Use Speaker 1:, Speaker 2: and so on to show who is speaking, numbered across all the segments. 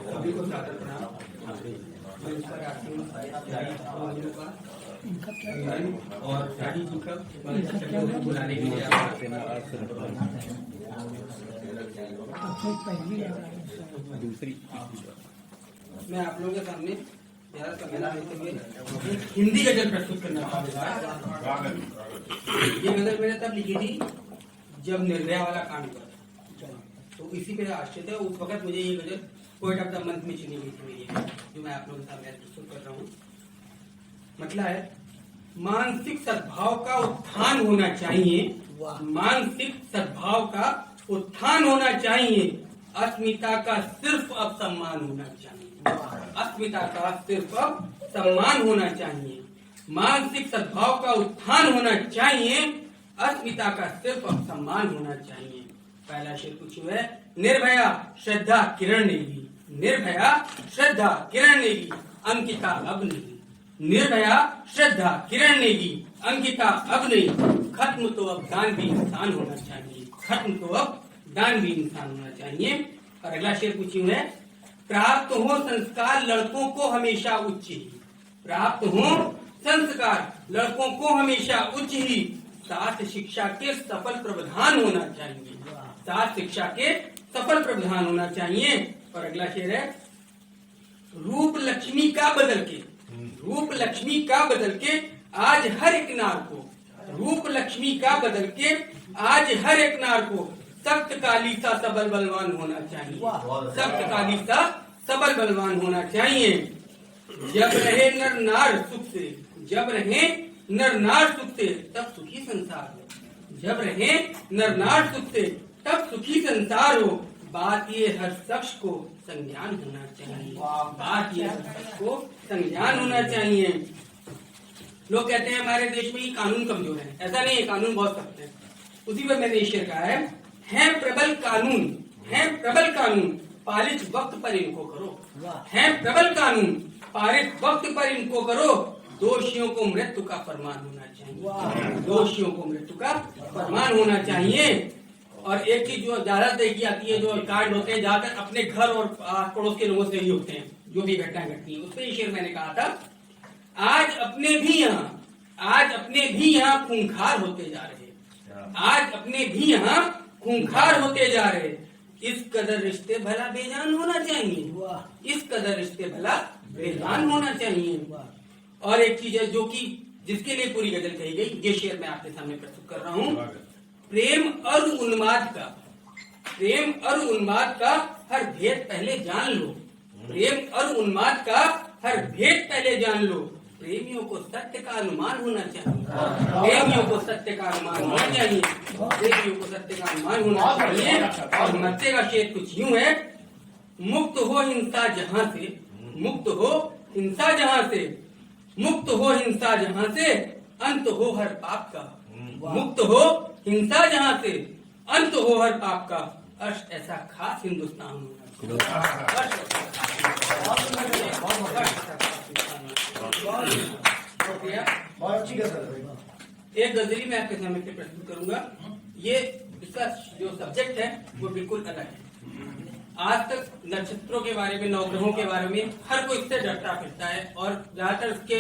Speaker 1: सभी को सादर प्रणाम। और शादी जी का बुलाने के लिए दूसरी मैं आप लोगों के सामने प्यार का मेला लेते हुए हिंदी गजल प्रस्तुत करना चाहूंगा। ये गजल मैंने तब लिखी थी जब निर्भया वाला कांड हुआ, तो इसी पे आश्रित है। उस वक्त मुझे ये गजल पोएट ऑफ द मंथ में चुनी गई थी मेरी, जो मैं आप लोगों के सामने प्रस्तुत कर रहा हूँ। मतलब है, मानसिक सद्भाव का उत्थान होना चाहिए, मानसिक सद्भाव का उत्थान होना चाहिए, अस्मिता का सिर्फ अब सम्मान होना चाहिए, अस्मिता का सिर्फ अब सम्मान होना चाहिए, मानसिक सद्भाव का उत्थान होना चाहिए, अस्मिता का सिर्फ अब सम्मान होना चाहिए। पहला शेर कुछ है, निर्भया श्रद्धा किरण नेगी, निर्भया श्रद्धा किरण नेगी, अंकिता अब नहीं, निर्भया श्रद्धा किरण नेगी, अंकिता अब नहीं, खत्म तो अब दान भी इंसान होना चाहिए, खत्म तो अब दान भी इंसान होना चाहिए। और अगला शेर पूछी है, प्राप्त हो संस्कार लड़कों को हमेशा उच्च ही, प्राप्त हो संस्कार लड़कों को हमेशा उच्च ही, साथ शिक्षा के सफल प्रबंधान होना चाहिए, साथ शिक्षा के सफल प्रबंधान होना चाहिए। और अगला शेर है, रूप लक्ष्मी का बदल के, रूप लक्ष्मी का बदल के आज हर एक नार को, रूप लक्ष्मी का बदल के आज हर एक नार को सख्त काली सा सबल बलवान होना चाहिए, सख्त काली सा सबल बलवान होना चाहिए। जब रहे नर नार सुख से, जब रहे नर नार सुख से तब सुखी संसार हो, जब रहे नर नार सुख से तब सुखी संसार हो, बात ये हर शख्स को संज्ञान होना चाहिए, बात ये हर शख्स को संज्ञान होना चाहिए। लोग कहते हैं हमारे देश में ये कानून कमजोर है, ऐसा नहीं है, कानून बहुत सख्त है। उसी पर मैंने शेर कहा है प्रबल कानून, है प्रबल कानून, पालित वक्त पर इनको करो, है प्रबल कानून, पालित वक्त पर इनको करो, दोषियों को मृत्यु का फरमान होना चाहिए, दोषियों को मृत्यु का फरमान होना चाहिए। और एक चीज जो ज्यादा देखी जाती है, जो कांड होते हैं ज्यादातर अपने घर और आस पड़ोस के लोगों से ही होते हैं, जो भी घटनाएं घटती है। उसमें शेर मैंने कहा था, आज अपने भी यहाँ, आज अपने भी यहाँ खूंखार होते जा रहे, आज अपने भी यहाँ खूंखार होते जा रहे, इस कदर रिश्ते भला बेजान होना चाहिए, इस कदर रिश्ते भला बेजान होना चाहिए। और एक चीज है जो कि जिसके लिए पूरी गजल कही गई, ये शेर मैं आपके सामने प्रस्तुत कर रहा हूँ। प्रेम और उन्माद का, प्रेम और उन्माद का हर भेद पहले जान लो, प्रेम और उन्माद का हर भेद पहले जान लो, प्रेमियों को सत्य का अनुमान होना चाहिए, प्रेमियों को सत्य का अनुमान होना चाहिए, प्रेमियों को सत्य का अनुमान होना चाहिए। और मत्ते का शेर कुछ यूं है, मुक्त हो हिंसा जहां से, मुक्त हो हिंसा जहां से, मुक्त हो हिंसा जहां से, अंत हो हर पाप का, मुक्त हो हिंसा जहां से, अंत हो हर पाप का, अर्श ऐसा खास हिंदुस्तान होना चाहिए। एक गजली मैं आपके सामने प्रस्तुत करूंगा। ये इसका जो सब्जेक्ट है वो बिल्कुल अलग है। आज तक नक्षत्रों के बारे में, नवग्रहों के बारे में हर कोई इससे डरता फिरता है और ज्यादातर उसके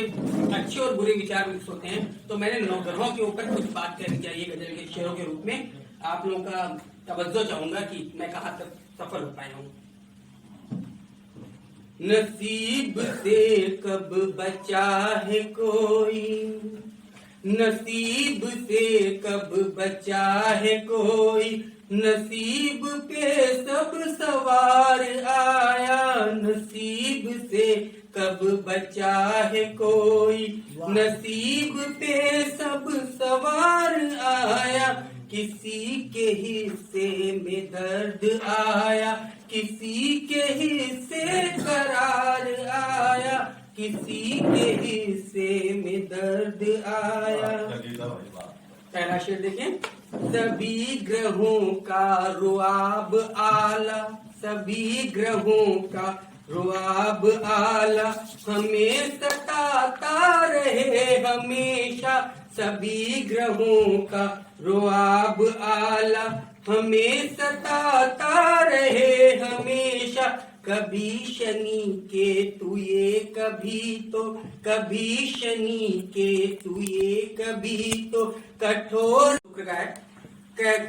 Speaker 1: अच्छे और बुरे विचार मिक्स होते हैं। तो मैंने नवग्रहों के ऊपर कुछ बात करनी चाहिए गजल के शेरों के रूप में। आप लोगों का तवज्जो चाहूंगा कि मैं कहाँ तक सफल हो पाया हूँ। नसीब से कब बचा है कोई, नसीब से कब बचा है कोई, नसीब पे सब सवार आया, नसीब से कब बचा है कोई, नसीब पे सब सवार आया, किसी के हिस्से में दर्द आया, किसी के हिस्से करार आया, किसी के हिस्से में दर्द आया। पहला शेर देखें, सभी ग्रहों का रुआब आला, सभी ग्रहों का रुआब आला, हमें सताता रहे हमेशा, सभी ग्रहों का रुआब आला, हमें सताता रहे हमेशा, कभी शनि केतु ये कभी तो, कभी शनि केतु ये कभी तो, कठोर शुक्र का है।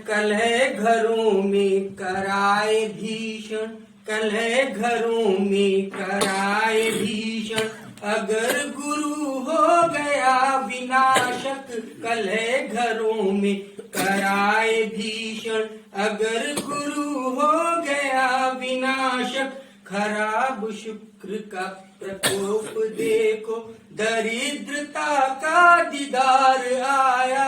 Speaker 1: कलह घरों में कराए भीषण, कलह घरों में कराए भीषण, अगर गुरु हो गया विनाशक, कलह घरों में कराए भीषण, अगर गुरु हो गया विनाशक, खराब शुक्र का प्रकोप देखो, दरिद्रता का दीदार आया,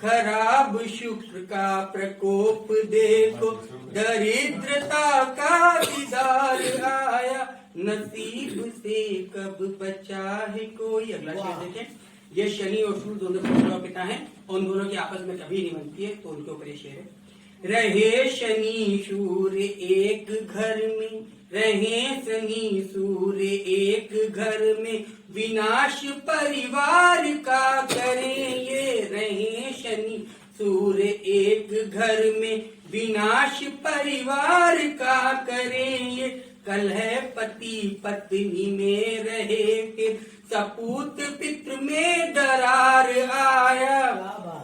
Speaker 1: खराब शुक्र का प्रकोप देखो, दरिद्रता का दीदार आया, नसीब से कब बचा है कोई। अगला शेर देखें, ये शनि और सूर्य दोनों पुत्र पिता हैं और उन दोनों की आपस में कभी नहीं बनती है, तो उनके ऊपर ये शेर है। रहे शनि सूर्य एक घर में, रहे शनि सूर्य एक घर में, विनाश परिवार का करें ये, रहे शनि सूर्य एक घर में, विनाश परिवार का करें ये, कलह पति पत्नी में रहे फिर, सपूत पितृ में दरार आया,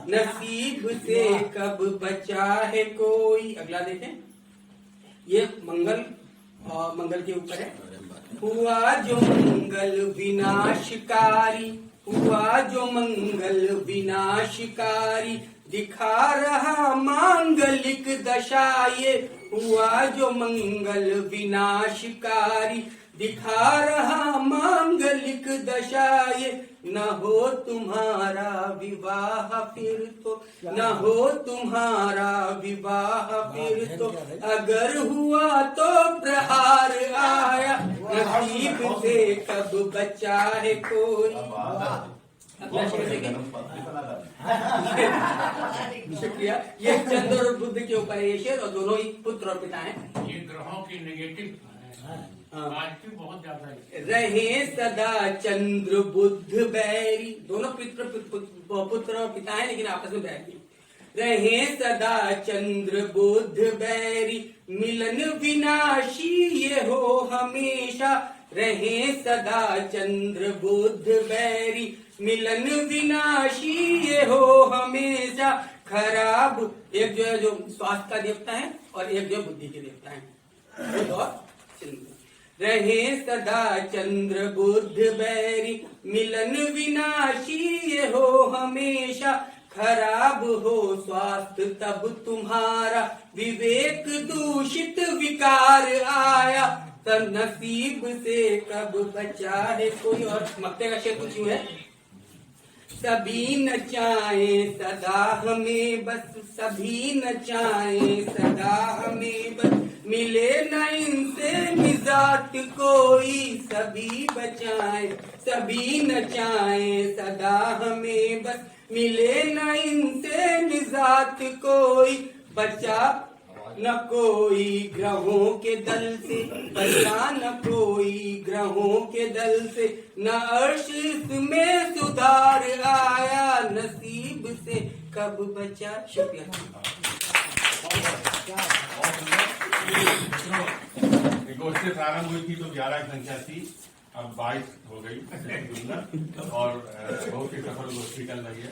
Speaker 1: नसीब से कब बचा है कोई। अगला देखें, ये मंगल के ऊपर है। हुआ जो मंगल विनाशकारी, हुआ जो मंगल विनाशकारी, दिखा रहा मांगलिक दशा ये, हुआ जो मंगल विनाशकारी, दिखा रहा मांगलिक दशा ये, न हो तुम्हारा विवाह फिर तो, न हो तुम्हारा विवाह फिर तो, अगर हुआ तो प्रहार आया, नसीब से कब बचा है कोई। शुक्रिया। ये चंद्र और बुध के ऊपर है ये शेर, और दोनों ही पुत्र और पिता हैं।
Speaker 2: ये ग्रहों की नेगेटिव बहुत ज्यादा है।
Speaker 1: रहे सदा चंद्र बुध बैरी, दोनों पुत्र और पिता हैं लेकिन आपस में बैरी। रहे सदा चंद्र बुध बैरी, मिलन विनाशी ये हो हमेशा, रहे सदा चंद्र बुध बैरी, मिलन विनाशी ये हो हमेशा, खराब एक जो है जो स्वास्थ्य का देवता है और एक जो बुद्धि के देवता है, बुध और चंद्र। रहे सदा चंद्र बुध बैरी, मिलन विनाशी ये हो हमेशा, खराब हो स्वास्थ्य तब तुम्हारा, विवेक दूषित विकार आया, तब नसीब से कब बचा है कोई। और मक्ते का शेर कुछ यूं है, सभी न चाहे सदा हमें बस, सभी न चाहे सदा हमें बस, मिले न इनसे निजात कोई, सभी बचाए सभी न चाहे सदा हमें बस, मिले न इनसे निजात कोई, बचा न कोई ग्रहों के दल से, बचा न कोई ग्रहों के दल से, न अर्श में सुधार आया, नसीब से कब बचा। शुक्रिया।
Speaker 2: गोष्ठी प्रारंभ हुई थी तो 11 संख्या थी, अब 22 हो गई और बहुत ही सफल गोष्ठी चल रही है।